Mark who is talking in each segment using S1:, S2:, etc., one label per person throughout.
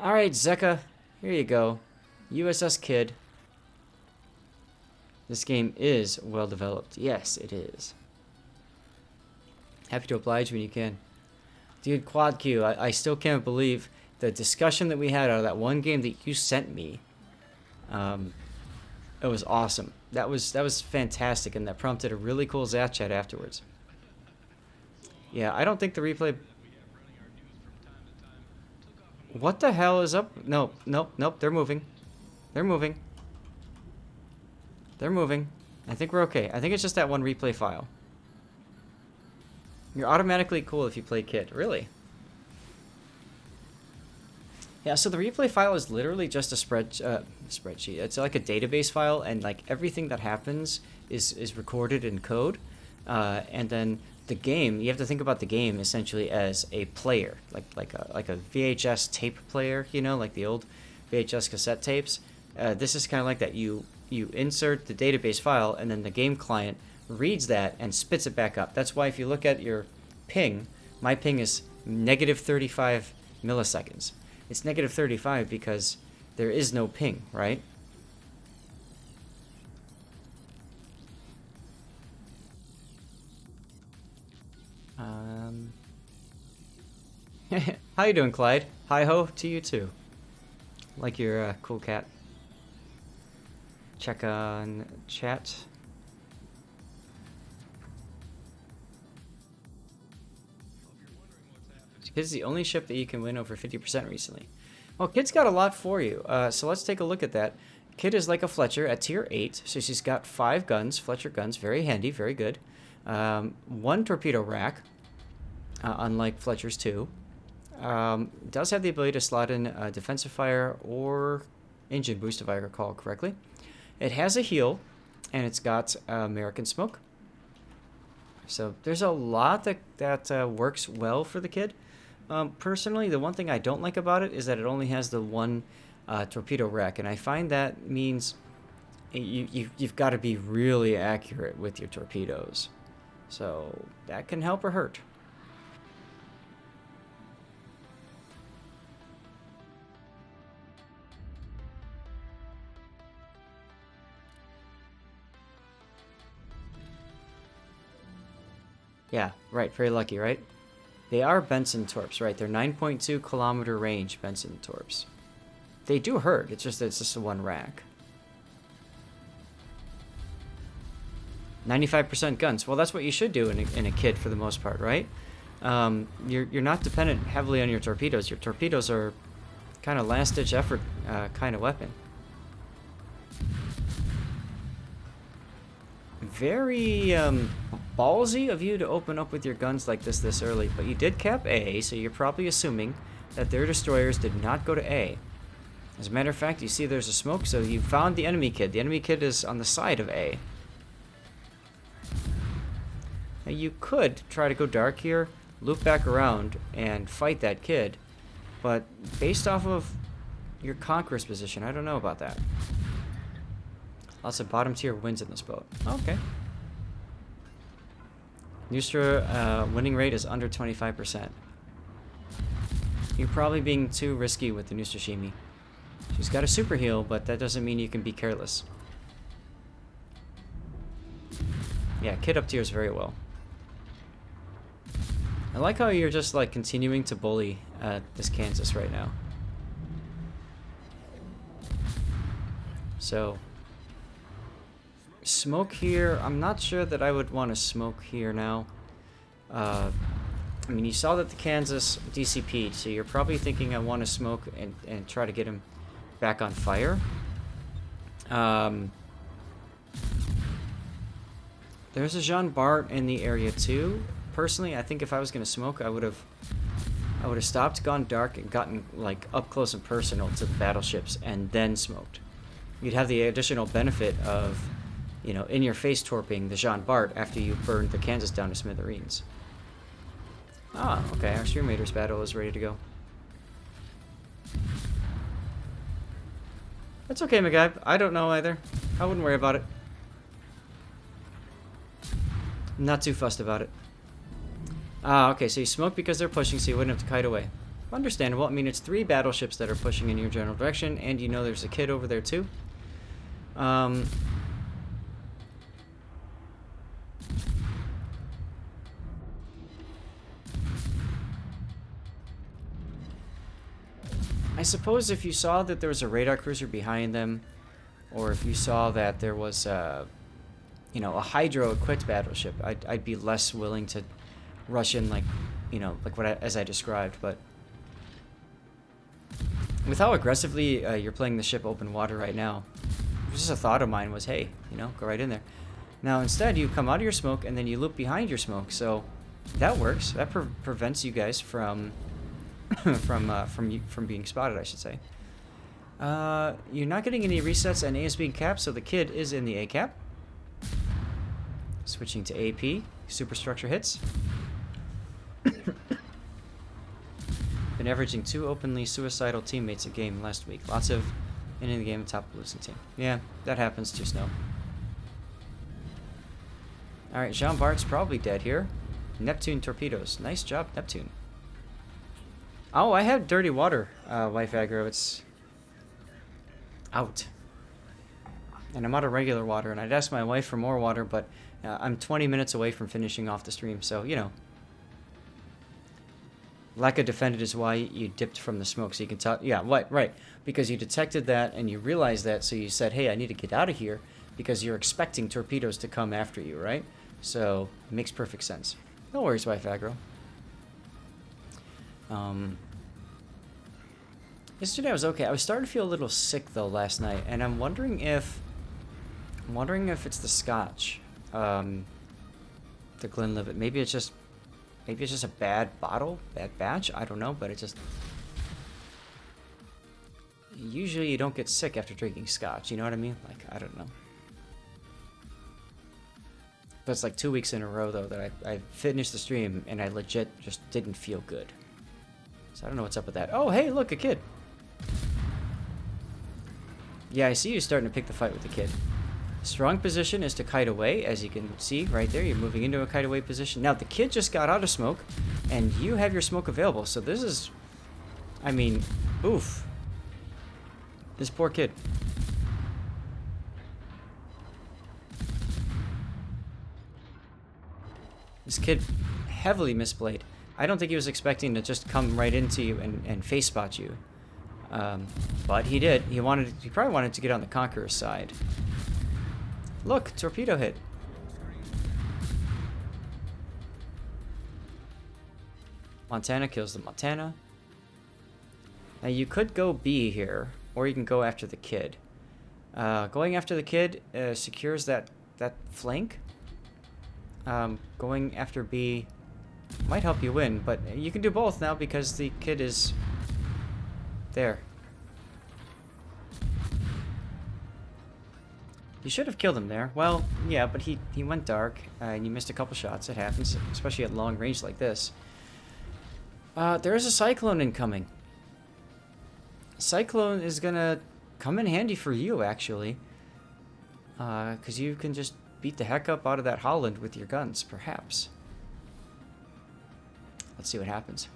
S1: Alright, Zeka. Here you go. USS Kid. This game is well developed. Yes, it is. Happy to oblige when you can. Dude, Quad Q, I still can't believe the discussion that we had out of that one game that you sent me. It was awesome. That was fantastic, and that prompted a really cool Zap chat afterwards. Yeah, I don't think the replay... What the hell is up? Nope, nope, nope, they're moving. They're moving. They're moving. I think we're okay. I think it's just that one replay file. You're automatically cool if you play Kid. Really? Yeah, so the replay file is literally just a spreadsheet. It's like a database file, and like everything that happens is recorded in code. And then the game, you have to think about the game essentially as a player, like a VHS tape player, you know, like the old VHS cassette tapes. This is kind of like that. You insert the database file, and then the game client reads that and spits it back up. That's why if you look at your ping, my ping is negative 35 milliseconds. It's negative 35 because there is no ping, right? How you doing, Clyde? Hi-ho to you too. Like your cool cat. Check on chat. Kid's the only ship that you can win over 50% recently. Well, Kid's got a lot for you. So let's take a look at that. Kid is like a Fletcher at tier 8. So she's got 5 guns, Fletcher guns. Very handy, very good. 1 torpedo rack, unlike Fletcher's 2. Does have the ability to slot in defensive fire or engine boost, if I recall correctly. It has a heal, and it's got American smoke. So there's a lot that works well for the Kid. Personally, the one thing I don't like about it is that it only has the 1 torpedo rack, and I find that means you've got to be really accurate with your torpedoes. So that can help or hurt. Yeah, right. Very lucky, right? They are Benson torps, right? They're 9.2 kilometer range Benson torps. They do hurt. It's just a 1 rack. 95% guns. Well, that's what you should do in a Kid for the most part, right? You're not dependent heavily on your torpedoes. Your torpedoes are kind of last-ditch effort kind of weapon. Very ballsy of you to open up with your guns like this early, but you did cap A, so you're probably assuming that their destroyers did not go to A. As a matter of fact, you see there's a smoke, so you found the enemy Kid. The enemy Kid is on the side of A. Now you could try to go dark here, loop back around, and fight that Kid, but based off of your Conqueror's position, I don't know about that. Lots of bottom tier wins in this boat. Okay. Nustra winning rate is under 25%. You're probably being too risky with the Nustra Shimi. She's got a super heal, but that doesn't mean you can be careless. Yeah, Kid up tiers very well. I like how you're just like continuing to bully this Kansas right now. So smoke here. I'm not sure that I would want to smoke here now. I mean, you saw that the Kansas DCP'd, so you're probably thinking I want to smoke and try to get him back on fire. There's a Jean Bart in the area too. Personally, I think if I was going to smoke, I would have stopped, gone dark, and gotten like up close and personal to the battleships, and then smoked. You'd have the additional benefit of, you know, in-your-face torping the Jean Bart after you burned the Kansas down to smithereens. Ah, okay, our Spearmater's battle is ready to go. That's okay, McGuy. I don't know either. I wouldn't worry about it. I'm not too fussed about it. Ah, okay, so you smoked because they're pushing, so you wouldn't have to kite away. Understandable. I mean, it's 3 battleships that are pushing in your general direction, and you know there's a kid over there too. I suppose if you saw that there was a radar cruiser behind them, or if you saw that there was you know, a hydro-equipped battleship, I'd be less willing to rush in, like, you know, like as I described. But with how aggressively you're playing the ship open water right now, just a thought of mine was, hey, you know, go right in there. Now instead, you come out of your smoke and then you loop behind your smoke, so that works. That prevents you guys from from being spotted, I should say. You're not getting any resets, and A is being capped, so the kid is in the A cap. Switching to AP, superstructure hits. Been averaging 2 openly suicidal teammates a game last week. Lots of ending the game at top of the losing team. Yeah, that happens to Snow. Alright, Jean Bart's probably dead here. Neptune torpedoes. Nice job, Neptune. Oh, I have dirty water, Wife Aggro. It's out. And I'm out of regular water, and I'd ask my wife for more water, but I'm 20 minutes away from finishing off the stream, so, you know. Lack of defended is why you dipped from the smoke, so you can tell. Yeah, right. Because you detected that, and you realized that, so you said, hey, I need to get out of here, because you're expecting torpedoes to come after you, right? So, it makes perfect sense. No worries, Wife Aggro. Yesterday I was okay. I was starting to feel a little sick though last night, and I'm wondering if it's the scotch, the Glenlivet. Maybe it's just a bad bottle, bad batch. I don't know, but it just usually you don't get sick after drinking scotch. You know what I mean? Like, I don't know. But it's like 2 weeks in a row though that I finished the stream and I legit just didn't feel good. So I don't know what's up with that. Oh, hey, look, a kid. Yeah, I see you starting to pick the fight with the kid. Strong position is to kite away, as you can see right there. You're moving into a kite away position. Now, the kid just got out of smoke, and you have your smoke available. So this is, I mean, oof. This poor kid. This kid heavily misplayed. I don't think he was expecting to just come right into you and face spot you. But he did. He probably wanted to get on the Conqueror's side. Look, torpedo hit. Montana kills the Montana. Now you could go B here, or you can go after the kid. Going after the kid secures that flank. Going after B might help you win, but you can do both now because the kid is there. You should have killed him there. Well, yeah, but he went dark, and you missed a couple shots. It happens, especially at long range like this. There is a cyclone incoming. Cyclone is gonna come in handy for you, actually. Because you can just beat the heck up out of that Holland with your guns, perhaps. Let's see what happens.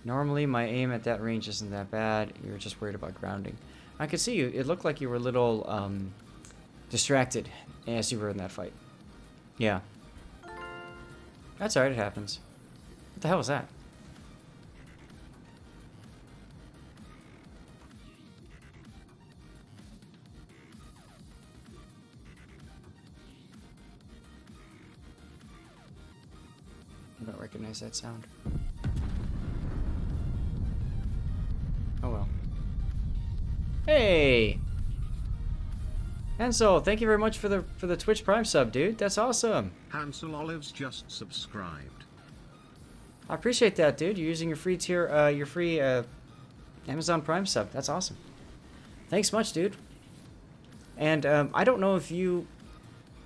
S1: Normally, my aim at that range isn't that bad. You're just worried about grounding. I could see you. It looked like you were a little distracted as you were in that fight. Yeah. That's alright, it happens. What the hell was that? I don't recognize that sound. Oh well. Hey! Hansel, thank you very much for the Twitch Prime sub, dude. That's awesome.
S2: Hansel Olives just subscribed.
S1: I appreciate that, dude. You're using your free tier, your free Amazon Prime sub. That's awesome. Thanks much, dude. And I don't know if you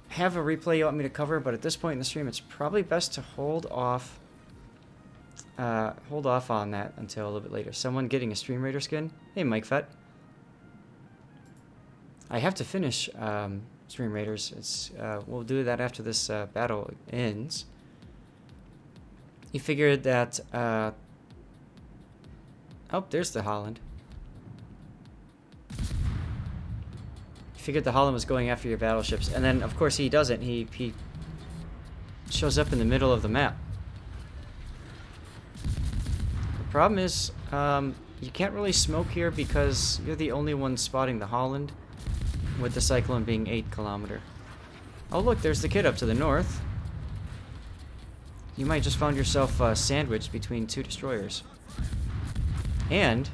S1: have a replay you want me to cover, but at this point in the stream, it's probably best to hold off on that until a little bit later. Someone getting a Stream Raider skin? Hey, Mike Fett. I have to finish Stream Raiders. It's we'll do that after this battle ends. You figured that. Oh, there's the Holland. You figured the Holland was going after your battleships, and then of course he doesn't. He shows up in the middle of the map. The problem is, you can't really smoke here because you're the only one spotting the Holland, with the Cyclone being 8 km. Oh look, there's the kid up to the north. You might just found yourself sandwiched between 2 destroyers. And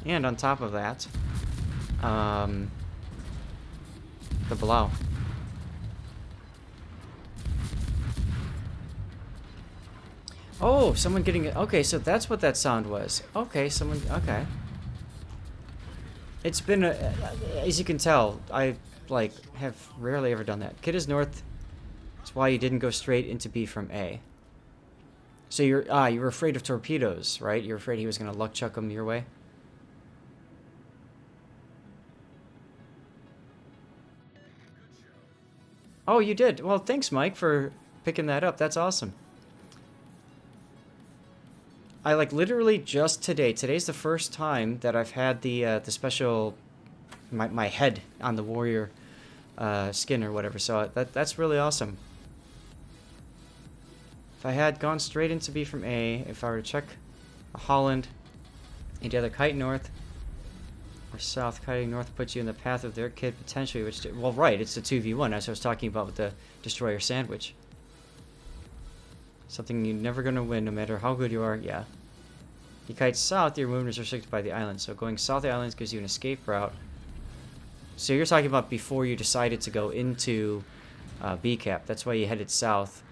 S1: on top of that, the Blau. Oh, someone getting it. Okay, so that's what that sound was. Okay, someone. Okay. It's been as you can tell, I have rarely ever done that. Kid is north. That's why you didn't go straight into B from A. So you were afraid of torpedoes, right? You're afraid he was gonna luck chuck them your way. Oh, you did. Well, thanks, Mike, for picking that up. That's awesome. I literally just today. Today's the first time that I've had the special my head on the warrior skin or whatever. So that's really awesome. If I had gone straight into B from A, if I were to check Holland, you'd either kite north or south. Kiting north puts you in the path of their kid potentially, which well, right, it's the 2v1 as I was talking about with the destroyer sandwich. Something you're never going to win no matter how good you are, yeah. You kite south, your movement is restricted by the island. So going south of the islands gives you an escape route. So you're talking about before you decided to go into B-cap. That's why you headed south.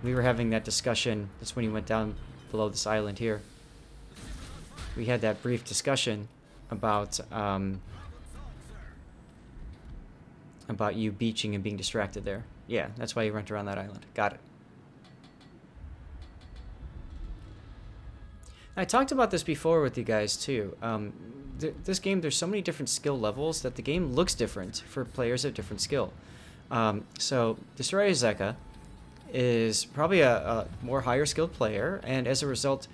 S1: We were having that discussion. That's when you went down below this island here. We had that brief discussion about you beaching and being distracted there. Yeah, that's why you went around that island. Got it. I talked about this before with you guys too. This game, there's so many different skill levels that the game looks different for players of different skill. So Destroyer Zeka is probably a more higher skilled player, and as a result,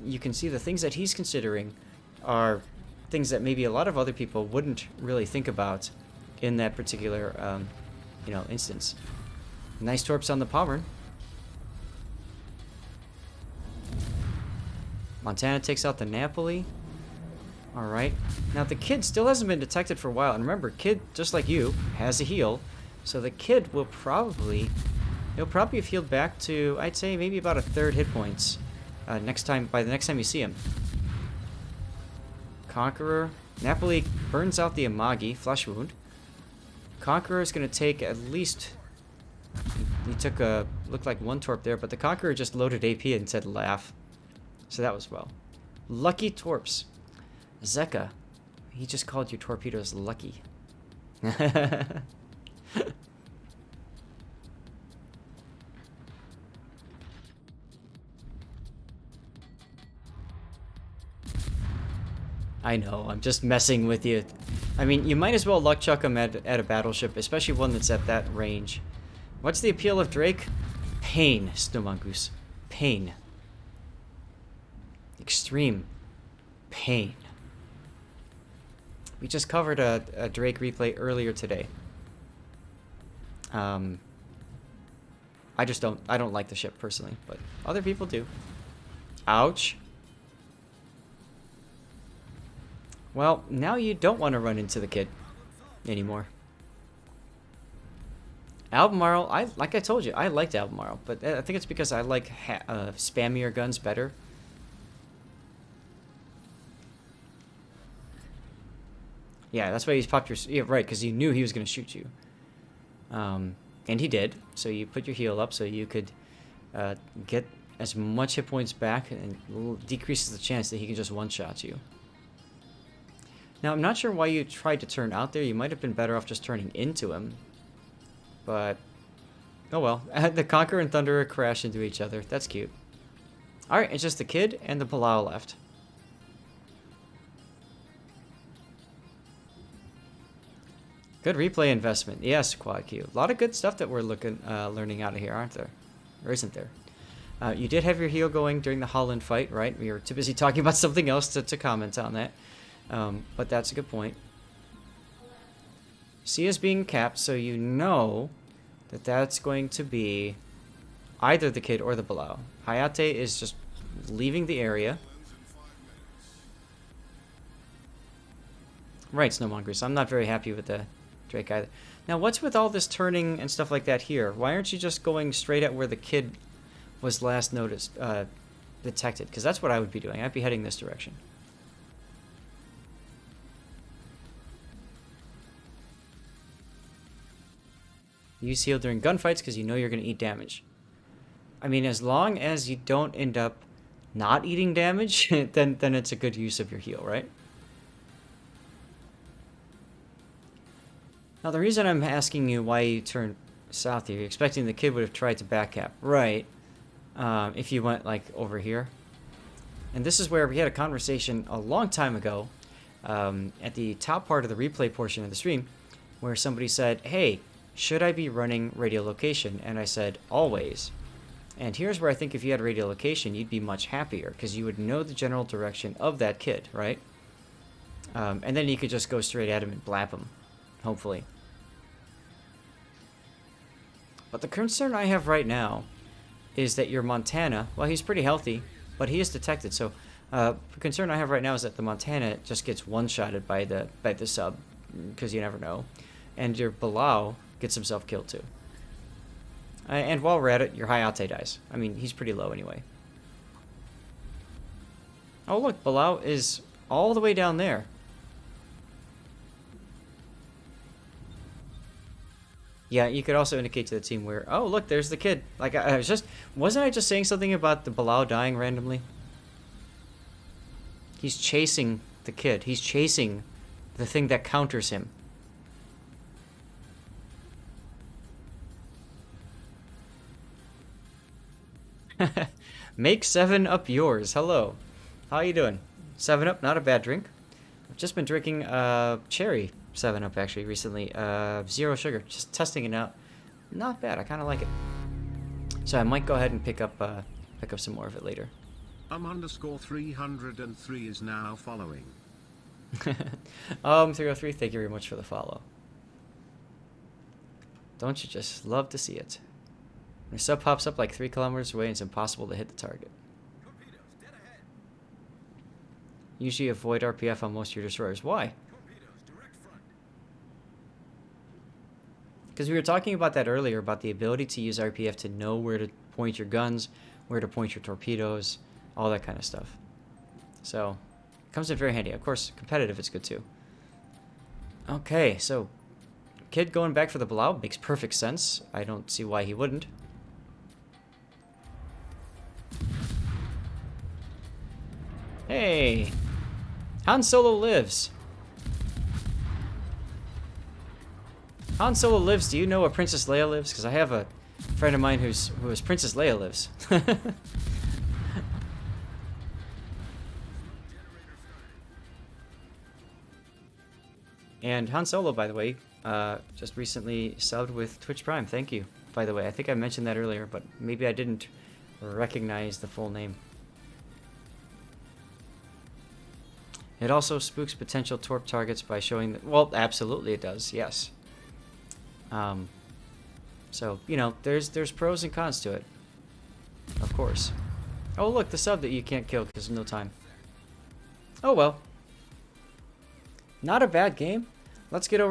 S1: you can see the things that he's considering are things that maybe a lot of other people wouldn't really think about in that particular instance. Nice torps on the Pommern. Montana takes out the Napoli. Alright. Now the kid still hasn't been detected for a while. And remember, kid, just like you, has a heal. So the kid will probably... He'll probably have healed back to, I'd say, maybe about a third hit points by the next time you see him. Conqueror. Napoli burns out the Amagi, flesh wound. Conqueror is going to take at least... He took looked like 1 torp there, but the Conqueror just loaded AP and said laugh. So that was well. Lucky torps. Zeka. He just called your torpedoes lucky. I know, I'm just messing with you. I mean, you might as well luck chuck him at a battleship, especially one that's at that range. What's the appeal of Drake? Pain, Snow Mongoose. Pain. Extreme pain. We just covered a Drake replay earlier today. I don't like the ship personally, but other people do. Ouch. Well, now you don't want to run into the kid anymore. Albemarle, like I told you, I liked Albemarle, but I think it's because I like spammier guns better. Yeah, that's why he's popped your... Yeah, right, because you knew he was going to shoot you. And he did. So you put your heal up so you could get as much hit points back and decreases the chance that he can just one-shot you. Now, I'm not sure why you tried to turn out there. You might have been better off just turning into him. But, oh well. The Conqueror and Thunderer crash into each other. That's cute. Alright, it's just the kid and the Palau left. Good replay investment. Yes, Quad Q. A lot of good stuff that we're learning out of here, aren't there? Or isn't there? You did have your heal going during the Holland fight, right? We were too busy talking about something else to comment on that. But that's a good point. C is being capped, so you know that that's going to be either the kid or the Bilal. Hayate is just leaving the area. Right, Snowmongers. I'm not very happy with the Drake either. Now, what's with all this turning and stuff like that here? Why aren't you just going straight at where the kid was last detected? Because that's what I would be doing. I'd be heading this direction. Use heal during gunfights because you know you're going to eat damage. I mean, as long as you don't end up not eating damage, then it's a good use of your heal, right? Now, the reason I'm asking you why you turned south here, you're expecting the kid would have tried to backcap. Right. If you went, like, over here. And this is where we had a conversation a long time ago at the top part of the replay portion of the stream where somebody said, hey, should I be running radiolocation? And I said, always. And here's where I think if you had radiolocation, you'd be much happier because you would know the general direction of that kid, right? And then you could just go straight at him and blap him, hopefully. But the concern I have right now is that your Montana, well, he's pretty healthy, but he is detected. So the concern I have right now is that the Montana just gets one-shotted by the sub, because you never know. And your Bilal gets himself killed too. And while we're at it, your Hayate dies. I mean, he's pretty low anyway. Oh, look, Bilal is all the way down there. Yeah, you could also indicate to the team where, oh, look, there's the kid. Like, wasn't I just saying something about the Bilal dying randomly? He's chasing the kid. He's chasing the thing that counters him. Make 7-Up yours. Hello. How you doing? 7-Up, not a bad drink. I've just been drinking cherry 7-Up actually recently. 0 sugar. Just testing it out. Not bad. I kind of like it. So I might go ahead and pick up some more of it later.
S2: _303 is now following.
S1: 303, thank you very much for the follow. Don't you just love to see it? When a sub pops up like 3 kilometers away, it's impossible to hit the target. Usually avoid RPF on most of your destroyers. Why? Because we were talking about that earlier, about the ability to use RPF to know where to point your guns, where to point your torpedoes, all that kind of stuff. So, it comes in very handy. Of course, competitive is good too. Okay, so kid going back for the Bilal makes perfect sense. I don't see why he wouldn't. Hey! Han Solo lives! Han Solo lives. Do you know where Princess Leia lives? Because I have a friend of mine who is Princess Leia lives. And Han Solo, by the way, just recently subbed with Twitch Prime. Thank you, by the way. I think I mentioned that earlier, but maybe I didn't recognize the full name. It also spooks potential torp targets by showing that... Well, absolutely it does, yes. So, you know, there's pros and cons to it. Of course. Oh, look, the sub that you can't kill because there's no time. Oh, well. Not a bad game. Let's get over to